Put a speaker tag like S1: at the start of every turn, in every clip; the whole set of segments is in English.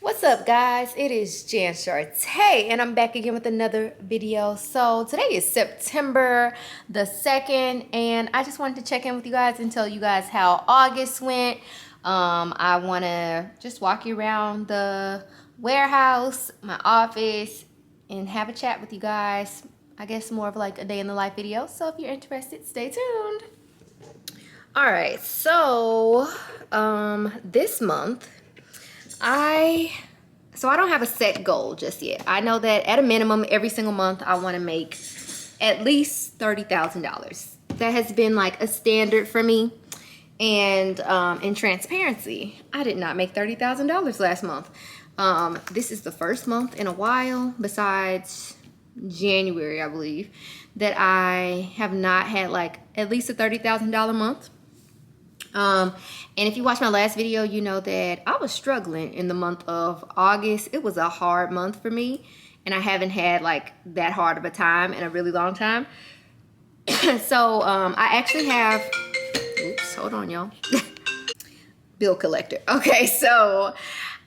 S1: What's up, guys? It is Jan Shartay, and I'm back again with another video. So today is September the 2nd, and I just wanted to check in with you guys and tell you guys how August went. I want to just walk you around the warehouse, my office, and have a chat with you guys. I guess more of like a day in the life video. So if you're interested, stay tuned. All right, so this month, I don't have a set goal just yet. I know that at a minimum, every single month, I want to make at least $30,000. That has been like a standard for me. And in transparency, I did not make $30,000 last month. This is the first month in a while, besides January, I believe, that I have not had like at least a $30,000 month. And if you watched my last video, you know that I was struggling in the month of August. It was a hard month for me, and I haven't had like that hard of a time in a really long time. So I actually have, oops, hold on, y'all. Bill collector. Okay, so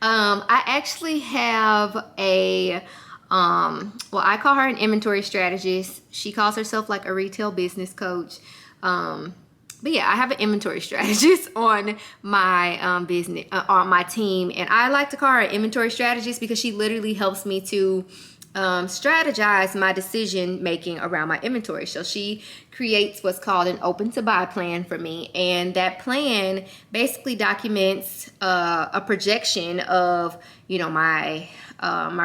S1: I actually have a, well, I call her an inventory strategist. She calls herself like a retail business coach. But yeah, I have an inventory strategist on my business, on my team. And I like to call her an inventory strategist because she literally helps me to strategize my decision making around my inventory. So she creates what's called an open to buy plan for me. And that plan basically documents a projection of, you know, my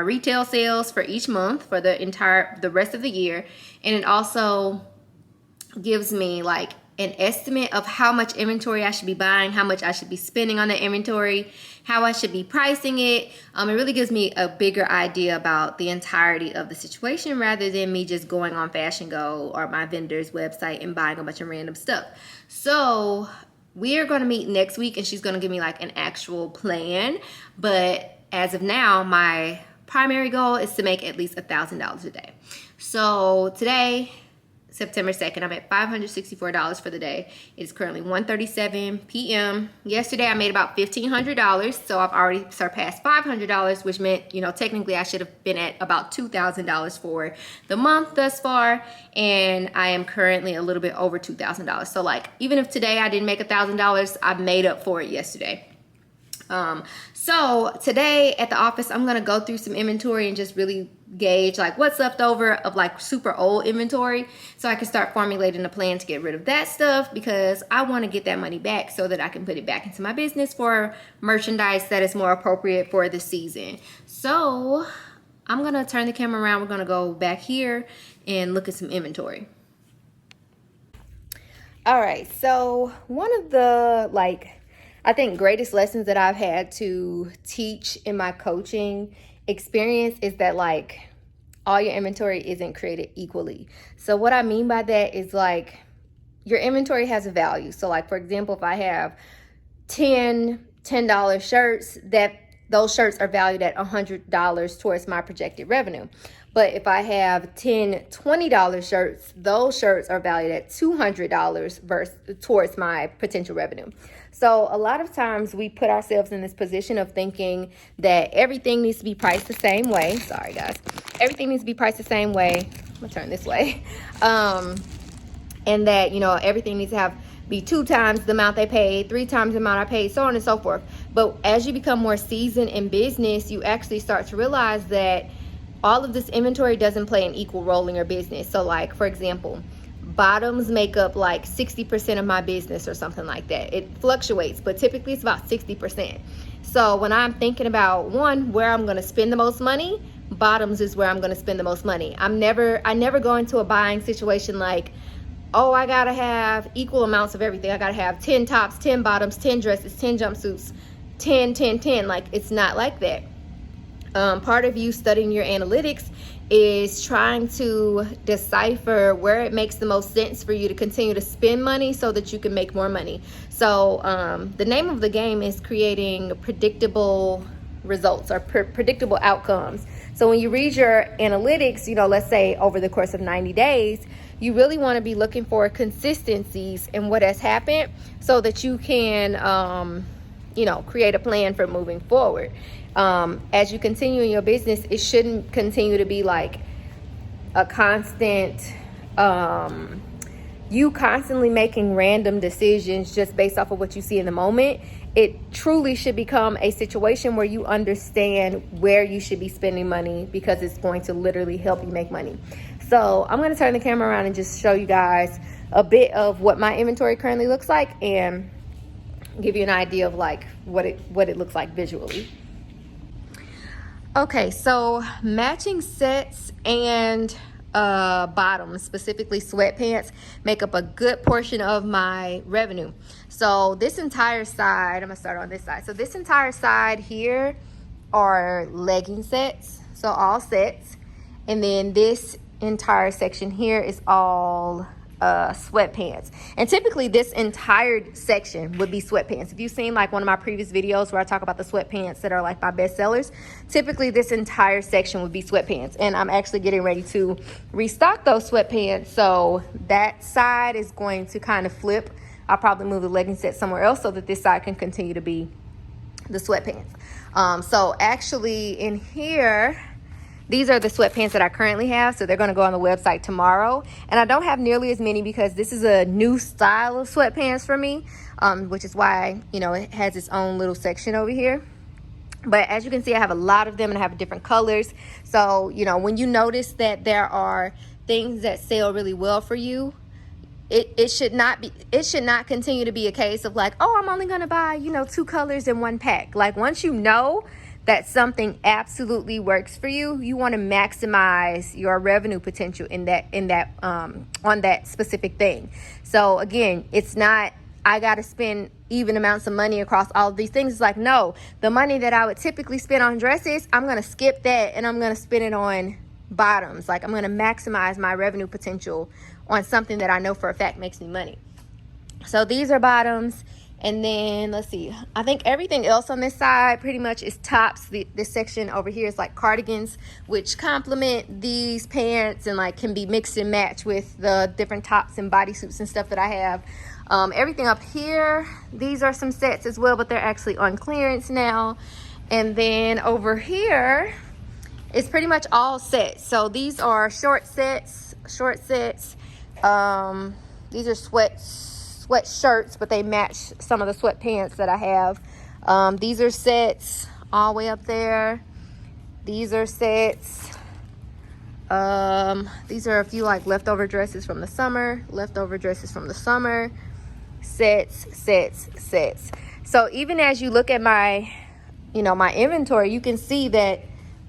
S1: retail sales for each month for the rest of the year. And it also gives me like an estimate of how much inventory I should be buying, how much I should be spending on the inventory, how I should be pricing it. It really gives me a bigger idea about the entirety of the situation rather than me just going on Fashion Go or my vendor's website and buying a bunch of random stuff. So we are going to meet next week, and she's going to give me like an actual plan. But as of now, my primary goal is to make at least $1,000 a day. So today, September 2nd, I'm at $564 for the day. It's currently 1:37 p.m. Yesterday, I made about $1,500, so I've already surpassed $500, which meant, you know, technically I should have been at about $2,000 for the month thus far, and I am currently a little bit over $2,000. So, like, even if today I didn't make $1,000, I made up for it yesterday. So today at the office, I'm going to go through some inventory and just really gauge like what's left over of like super old inventory, so I can start formulating a plan to get rid of that stuff, because I want to get that money back so that I can put it back into my business for merchandise that is more appropriate for the season. So I'm going to turn the camera around. We're going to go back here and look at some inventory. All right. So one of the I think greatest lessons that I've had to teach in my coaching experience is that like all your inventory isn't created equally. So what I mean by that is like your inventory has a value. So like, for example, if I have 10 $10 shirts, that those shirts are valued at $100 towards my projected revenue. But if I have 10 $20 shirts, those shirts are valued at $200 towards my potential revenue. So a lot of times we put ourselves in this position of thinking that everything needs to be priced the same way. Sorry, guys. Everything needs to be priced the same way. I'm going to turn this way. And that, you know, everything needs to be 2 times the amount they paid, 3 times the amount I paid, so on and so forth. But as you become more seasoned in business, you actually start to realize that all of this inventory doesn't play an equal role in your business. So like, for example, bottoms make up like 60% of my business or something like that. It fluctuates, but typically it's about 60%. So when I'm thinking about where I'm going to spend the most money, bottoms is where I'm going to spend the most money. I never go into a buying situation like, oh, I got to have equal amounts of everything. I got to have 10 tops, 10 bottoms, 10 dresses, 10 jumpsuits, 10, 10, 10. Like, it's not like that. Part of you studying your analytics is trying to decipher where it makes the most sense for you to continue to spend money so that you can make more money. So the name of the game is creating predictable results or predictable outcomes. So when you read your analytics, you know, let's say over the course of 90 days, you really want to be looking for consistencies in what has happened so that you can you know, create a plan for moving forward. As you continue in your business, it shouldn't continue to be like a constant, you constantly making random decisions just based off of what you see in the moment. It truly should become a situation where you understand where you should be spending money, because it's going to literally help you make money. So I'm going to turn the camera around and just show you guys a bit of what my inventory currently looks like, and give you an idea of like what it looks like visually. Okay, so matching sets and bottoms, specifically sweatpants, make up a good portion of my revenue. So this entire side, I'm gonna start on this side. So this entire side here are legging sets, so all sets. And then this entire section here is all sweatpants. And typically this entire section would be sweatpants. If you've seen like one of my previous videos where I talk about the sweatpants that are like my best sellers, typically this entire section would be sweatpants. And I'm actually getting ready to restock those sweatpants. So that side is going to kind of flip. I'll probably move the legging set somewhere else so that this side can continue to be the sweatpants. So actually in here, these are the sweatpants that I currently have. So they're going to go on the website tomorrow. And I don't have nearly as many because this is a new style of sweatpants for me, which is why, you know, it has its own little section over here. But as you can see, I have a lot of them and I have different colors. So, you know, when you notice that there are things that sell really well for you, it should not continue to be a case of like, oh, I'm only going to buy, you know, 2 colors in 1 pack. Like once you know that something absolutely works for you, you want to maximize your revenue potential in that on that specific thing. So again, it's not I got to spend even amounts of money across all of these things. It's like, no, the money that I would typically spend on dresses, I'm going to skip that and I'm going to spend it on bottoms. Like I'm going to maximize my revenue potential on something that I know for a fact makes me money. So these are bottoms. And then let's see, I think everything else on this side pretty much is tops. This section over here is like cardigans, which complement these pants and like can be mixed and matched with the different tops and bodysuits and stuff that I have. Everything up here, these are some sets as well, but they're actually on clearance now. And then over here is pretty much all sets. So these are short sets. These are sweatshirts, but they match some of the sweatpants that I have. These are sets all the way up there. These are sets. These are a few like leftover dresses from the summer. Sets. So even as you look at my, you know, my inventory, you can see that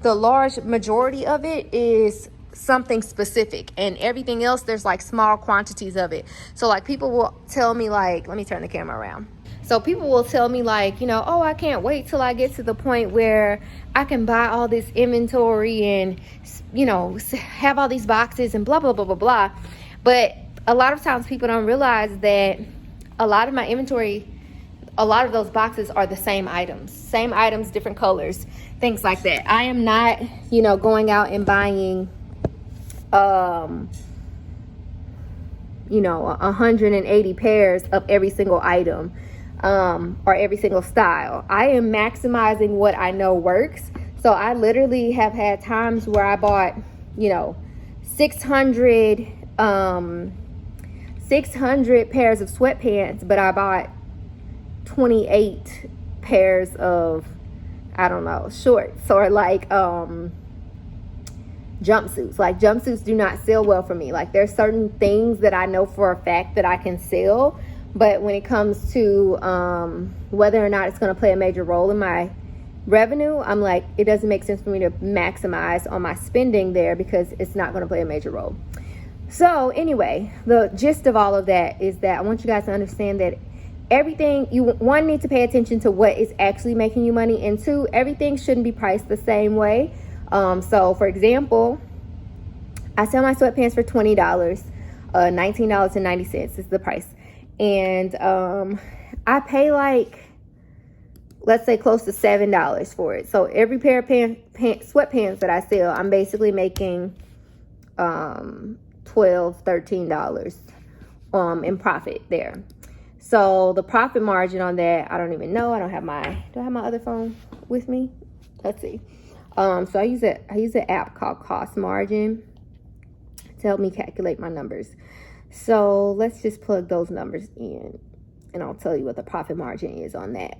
S1: the large majority of it is something specific, and everything else there's like small quantities of it. So like people will tell me like, let me turn the camera around. So people will tell me like, you know, oh, I can't wait till I get to the point where I can buy all this inventory and, you know, have all these boxes and blah blah blah blah blah. But a lot of times people don't realize that a lot of my inventory, a lot of those boxes are the same items, different colors, things like that. I am not, you know, going out and buying you know, 180 pairs of every single item, or every single style. I am maximizing what I know works. So I literally have had times where I bought, you know, 600 pairs of sweatpants, but I bought 28 pairs of, I don't know, shorts, or like jumpsuits. Like jumpsuits do not sell well for me. Like there's certain things that I know for a fact that I can sell, but when it comes to whether or not it's going to play a major role in my revenue, I'm like, it doesn't make sense for me to maximize on my spending there because it's not going to play a major role. So anyway, the gist of all of that is that I want you guys to understand that everything, you one, need to pay attention to what is actually making you money, and 2, everything shouldn't be priced the same way. So for example, I sell my sweatpants for $20, $19.90 is the price. And I pay like, let's say close to $7 for it. So every pair of sweatpants that I sell, I'm basically making $12, $13 in profit there. So the profit margin on that, I don't even know. Do I have my other phone with me? Let's see. So I use an app called Cost Margin to help me calculate my numbers. So let's just plug those numbers in, and I'll tell you what the profit margin is on that.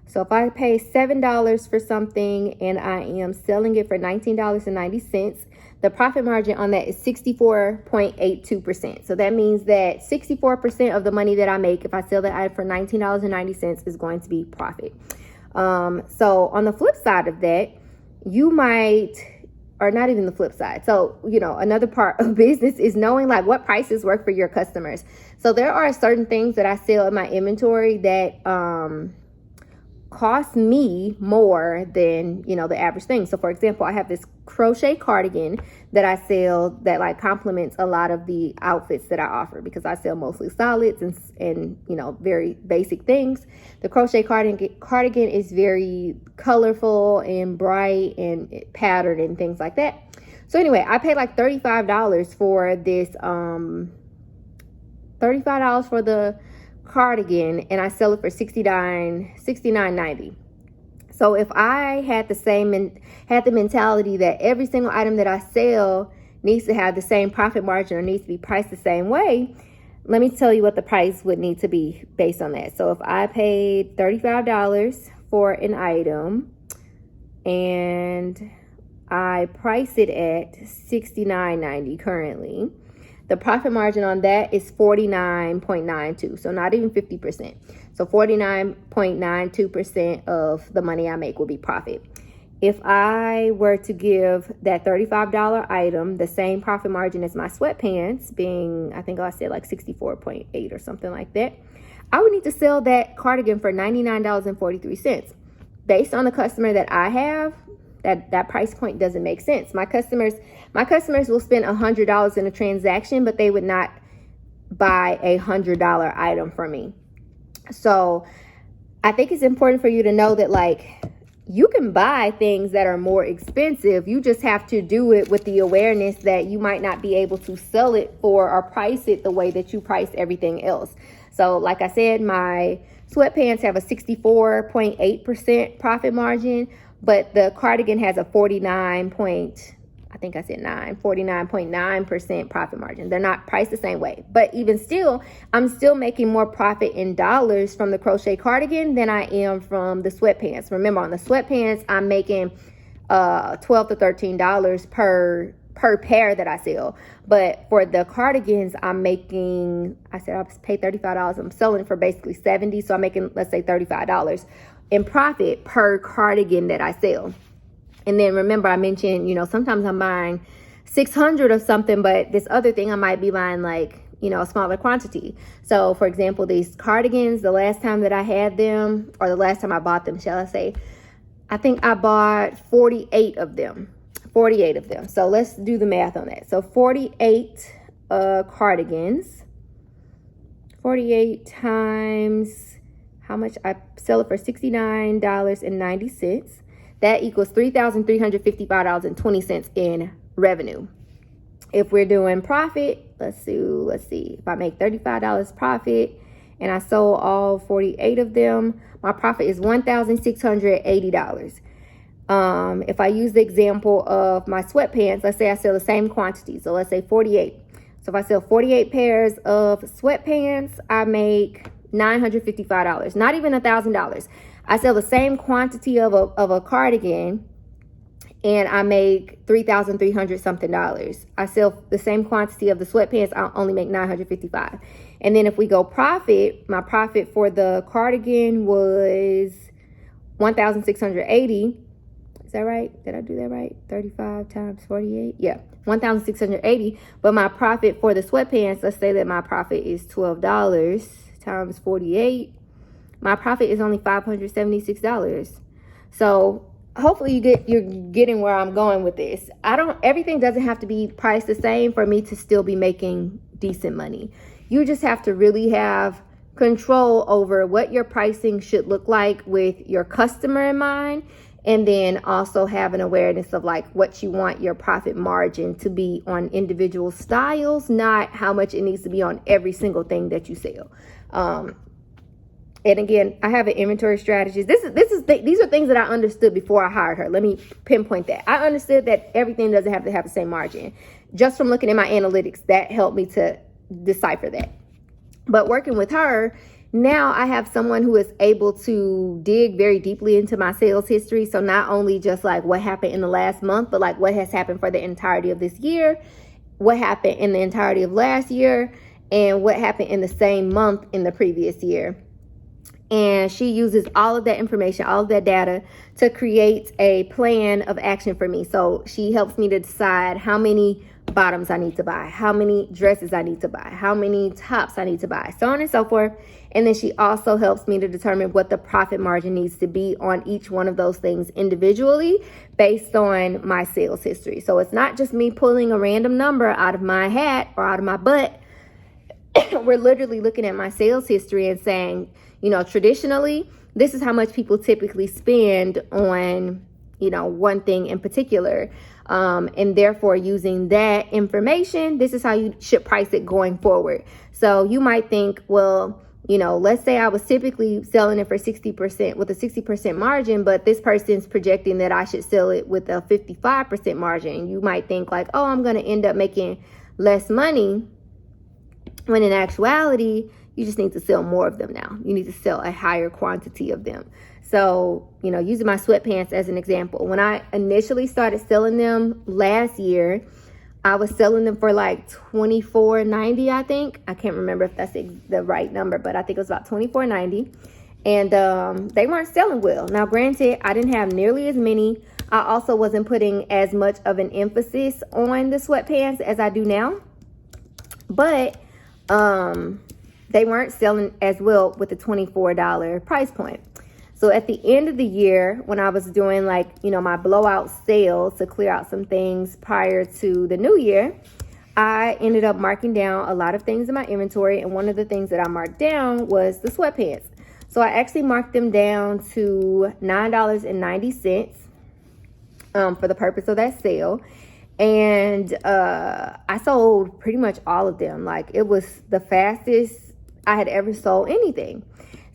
S1: So if I pay $7 for something and I am selling it for $19.90, the profit margin on that is 64.82%. So that means that 64% of the money that I make if I sell that item for $19.90 is going to be profit. So on the flip side of that, you might, or not even the flip side. So, another part of business is knowing like what prices work for your customers. So there are certain things that I sell in my inventory that, cost me more than the average thing. So for example, I have this crochet cardigan that I sell that like complements a lot of the outfits that I offer, because I sell mostly solids and very basic things. The crochet cardigan is very colorful and bright and patterned and things like that. So anyway, I paid like $35 for this $35 for the cardigan, and I sell it for $69.90. So if I had the mentality that every single item that I sell needs to have the same profit margin or needs to be priced the same way, let me tell you what the price would need to be based on that. So if I paid $35 for an item and I price it at $69.90 currently, the profit margin on that is 49.92, so not even 50%. So 49.92% of the money I make will be profit. If I were to give that $35 item the same profit margin as my sweatpants, being, I think I said like 64.8 or something like that, I would need to sell that cardigan for $99.43. Based on the customer that I have, that price point doesn't make sense. My customers will spend $100 in a transaction, but they would not buy a $100 item from me. So I think it's important for you to know that like you can buy things that are more expensive. You just have to do it with the awareness that you might not be able to sell it for or price it the way that you price everything else. So like I said, my sweatpants have a 64.8% profit margin, but the cardigan has a 49.9% profit margin. They're not priced the same way. But even still, I'm still making more profit in dollars from the crochet cardigan than I am from the sweatpants. Remember, on the sweatpants, I'm making $12 to $13 per pair that I sell. But for the cardigans, I'm making, I said I paid $35. I'm selling for basically $70. So I'm making, let's say, $35 in profit per cardigan that I sell. And then remember, I mentioned, sometimes I'm buying 600 of something, but this other thing I might be buying like, a smaller quantity. So for example, these cardigans, the last time that I had them, or the last time I bought them, shall I say, I think I bought 48 of them. So let's do the math on that. So 48 cardigans, 48 times how much I sell it for, $69.90. That equals $3,355.20 in revenue. If we're doing profit, let's see. If I make $35 profit and I sold all 48 of them, my profit is $1,680. If I use the example of my sweatpants, let's say I sell the same quantity. So let's say 48. So if I sell 48 pairs of sweatpants, I make $955, not even $1,000. I sell the same quantity of a cardigan and I make $3,300 something. I sell the same quantity of the sweatpants, I only make $955. And then if we go profit, my profit for the cardigan was $1,680. Is that right? Did I do that right? 35 times 48? Yeah, $1,680. But my profit for the sweatpants, let's say that my profit is $12 times 48. My profit is only $576. So hopefully you're getting where I'm going with this. Everything doesn't have to be priced the same for me to still be making decent money. You just have to really have control over what your pricing should look like with your customer in mind, and then also have an awareness of like what you want your profit margin to be on individual styles, not how much it needs to be on every single thing that you sell. And again, I have an inventory strategist. These are things that I understood before I hired her. Let me pinpoint that. I understood that everything doesn't have to have the same margin. Just from looking at my analytics, that helped me to decipher that. But working with her, now I have someone who is able to dig very deeply into my sales history. So not only just like what happened in the last month, but like what has happened for the entirety of this year, what happened in the entirety of last year, and what happened in the same month in the previous year. And she uses all of that information, all of that data to create a plan of action for me. So she helps me to decide how many bottoms I need to buy, how many dresses I need to buy, how many tops I need to buy, so on and so forth. And then she also helps me to determine what the profit margin needs to be on each one of those things individually based on my sales history. So it's not just me pulling a random number out of my hat or out of my butt. We're literally looking at my sales history and saying, you know, traditionally, this is how much people typically spend on, you know, one thing in particular. And therefore, using that information, this is how you should price it going forward. So you might think, well, you know, let's say I was typically selling it for 60% with a 60% margin, but this person's projecting that I should sell it with a 55% margin. You might think like, oh, I'm going to end up making less money, when in actuality, you just need to sell more of them now. You need to sell a higher quantity of them. So, you know, using my sweatpants as an example, when I initially started selling them last year, I was selling them for like $24.90, I think. I can't remember if that's the right number, but I think it was about $24.90. And they weren't selling well. Now, granted, I didn't have nearly as many. I also wasn't putting as much of an emphasis on the sweatpants as I do now. But they weren't selling as well with the $24 price point. So at the end of the year, when I was doing like, you know, my blowout sale to clear out some things prior to the new year, I ended up marking down a lot of things in my inventory. And one of the things that I marked down was the sweatpants. So I actually marked them down to $9.90 for the purpose of that sale. And I sold pretty much all of them. Like, it was the fastest I had ever sold anything.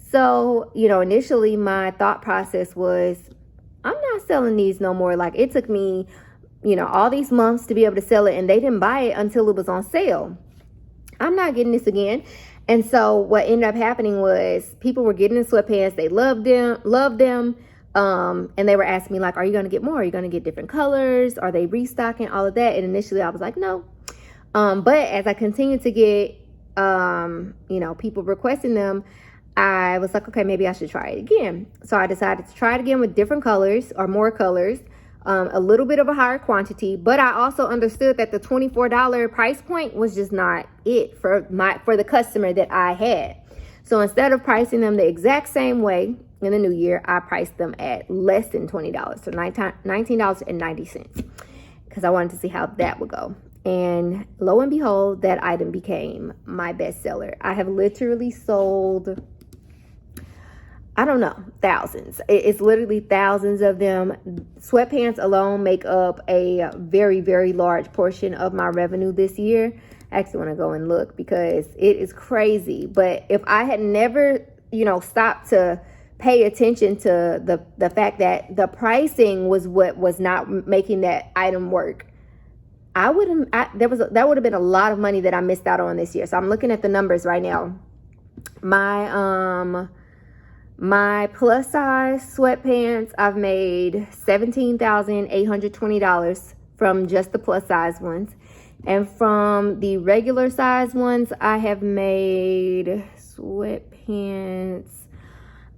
S1: So, you know, initially my thought process was, I'm not selling these no more. Like, it took me, you know, all these months to be able to sell it, and they didn't buy it until it was on sale. I'm not getting this again. And so what ended up happening was people were getting the sweatpants. They loved them. And they were asking me like, are you going to get more? Are you going to get different colors? Are they restocking? All of that. And initially I was like, no. But as I continued to get, you know, people requesting them, I was like, okay, maybe I should try it again. So I decided to try it again with different colors or more colors, a little bit of a higher quantity. But I also understood that the $24 price point was just not it for the customer that I had. So instead of pricing them the exact same way in the new year, I priced them at less than $20, so $19.90, because I wanted to see how that would go. And lo and behold, that item became my bestseller. I have literally sold, I don't know, thousands. It's literally thousands of them. Sweatpants alone make up a very, very large portion of my revenue this year. I actually want to go and look because it is crazy. But if I had never, you know, stopped to pay attention to the fact that the pricing was what was not making that item work, that would have been a lot of money that I missed out on this year. So I'm looking at the numbers right now. My plus size sweatpants, I've made $17,820 from just the plus size ones. And from the regular size ones, I have made sweatpants.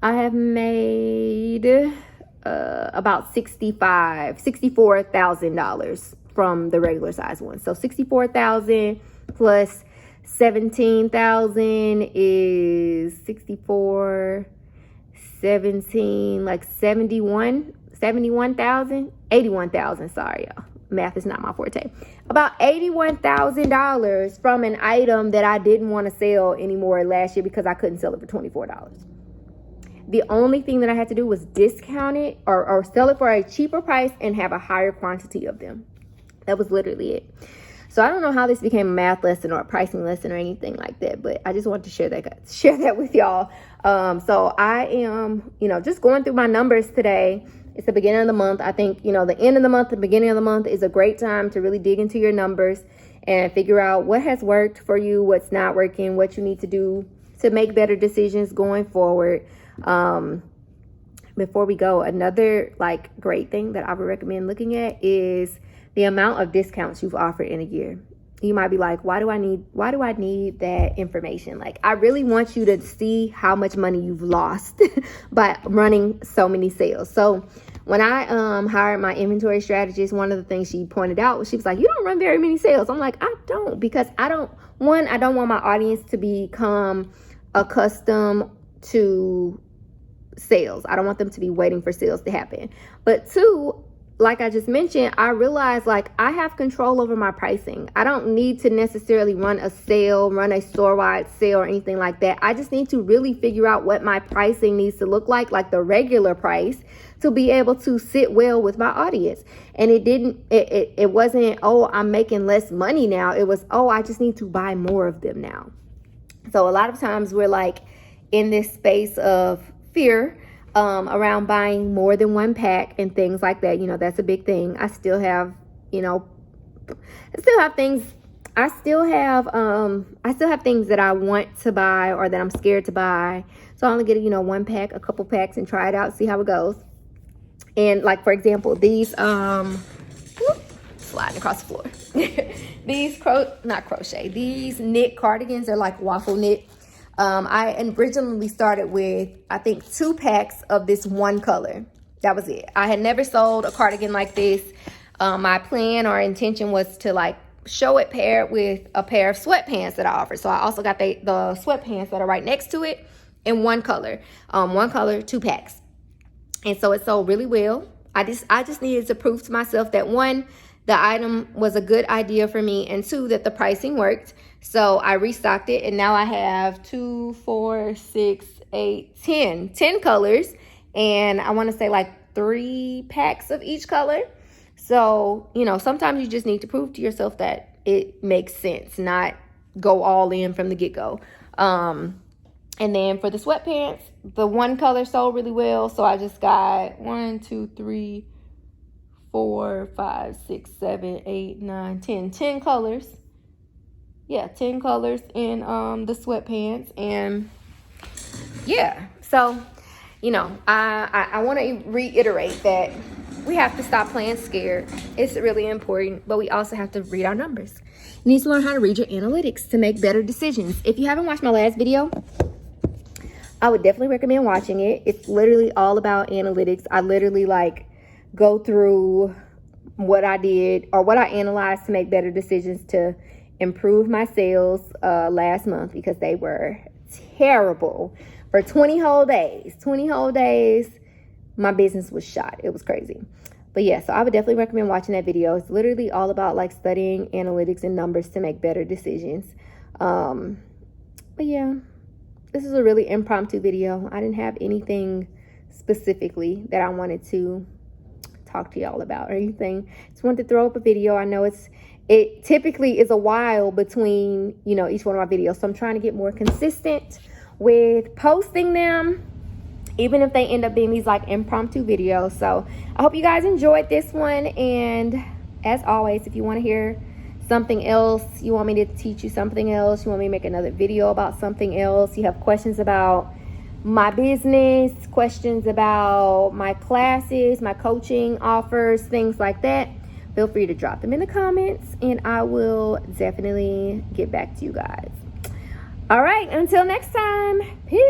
S1: I have made about $64,000 from the regular size ones. So $64,000 plus $17,000 is 64, 17, like 71,000, 81,000. Sorry, y'all. Math is not my forte. About $81,000 from an item that I didn't want to sell anymore last year because I couldn't sell it for $24. The only thing that I had to do was discount it or sell it for a cheaper price and have a higher quantity of them. That was literally it. So I don't know how this became a math lesson or a pricing lesson or anything like that, but I just wanted to share that with y'all. So I am, just going through my numbers today. It's the beginning of the month. I think, the end of the month, the beginning of the month is a great time to really dig into your numbers and figure out what has worked for you, what's not working, what you need to do to make better decisions going forward. Before we go, another great thing that I would recommend looking at is the amount of discounts you've offered in a year. You might be like, why do I need that information? I really want you to see how much money you've lost by running so many sales. So when I hired my inventory strategist, one of the things she pointed out was, she was like, you don't run very many sales. I'm like, I don't, because I don't want my audience to become accustomed to sales. I don't want them to be waiting for sales to happen. But two, like I just mentioned, I realized I have control over my pricing. I don't need to necessarily run a store-wide sale or anything like that. I just need to really figure out what my pricing needs to look like the regular price, to be able to sit well with my audience. And it wasn't, oh, I'm making less money now. It was, oh, I just need to buy more of them now. So a lot of times we're in this space of fear around buying more than one pack and things like that. That's a big thing. I still have things that I want to buy or that I'm scared to buy. So I only get one pack, a couple packs, and try it out, see how it goes. And for example, these sliding across the floor. These knit cardigans are waffle knit. I originally started with, I think, 2 packs of this one color. That was it. I had never sold a cardigan like this. My plan or intention was to show it paired with a pair of sweatpants that I offered. So I also got the sweatpants that are right next to it in one color. 2 packs. And so it sold really well. I just needed to prove to myself that, 1, the item was a good idea for me, and 2, that the pricing worked. So I restocked it, and now I have 2, 4, 6, 8, 10 colors, and I want to say 3 packs of each color. So, sometimes you just need to prove to yourself that it makes sense, not go all in from the get-go. And then for the sweatpants, the one color sold really well. So I just got 1, 2, 3, 4, 5, 6, 7, 8, 9, 10 colors. Yeah, 10 colors in the sweatpants. And yeah, so I want to reiterate that we have to stop playing scared. It's really important, but we also have to read our numbers. You need to learn how to read your analytics to make better decisions. If you haven't watched my last video, I would definitely recommend watching it. It's literally all about analytics. I literally go through what I did or what I analyzed to make better decisions to improve my sales last month, because they were terrible. For 20 whole days, my business was shot. It was crazy. But yeah, so I would definitely recommend watching that video. It's literally all about studying analytics and numbers to make better decisions. But yeah, this is a really impromptu video. I didn't have anything specifically that I wanted to talk to y'all about or anything. Just wanted to throw up a video. I know it typically is a while between, each one of my videos. So I'm trying to get more consistent with posting them, even if they end up being these impromptu videos. So I hope you guys enjoyed this one. And as always, if you want to hear something else, you want me to teach you something else, you want me to make another video about something else, you have questions about my business, questions about my classes, my coaching offers, things like that, feel free to drop them in the comments and I will definitely get back to you guys. All right, until next time, peace.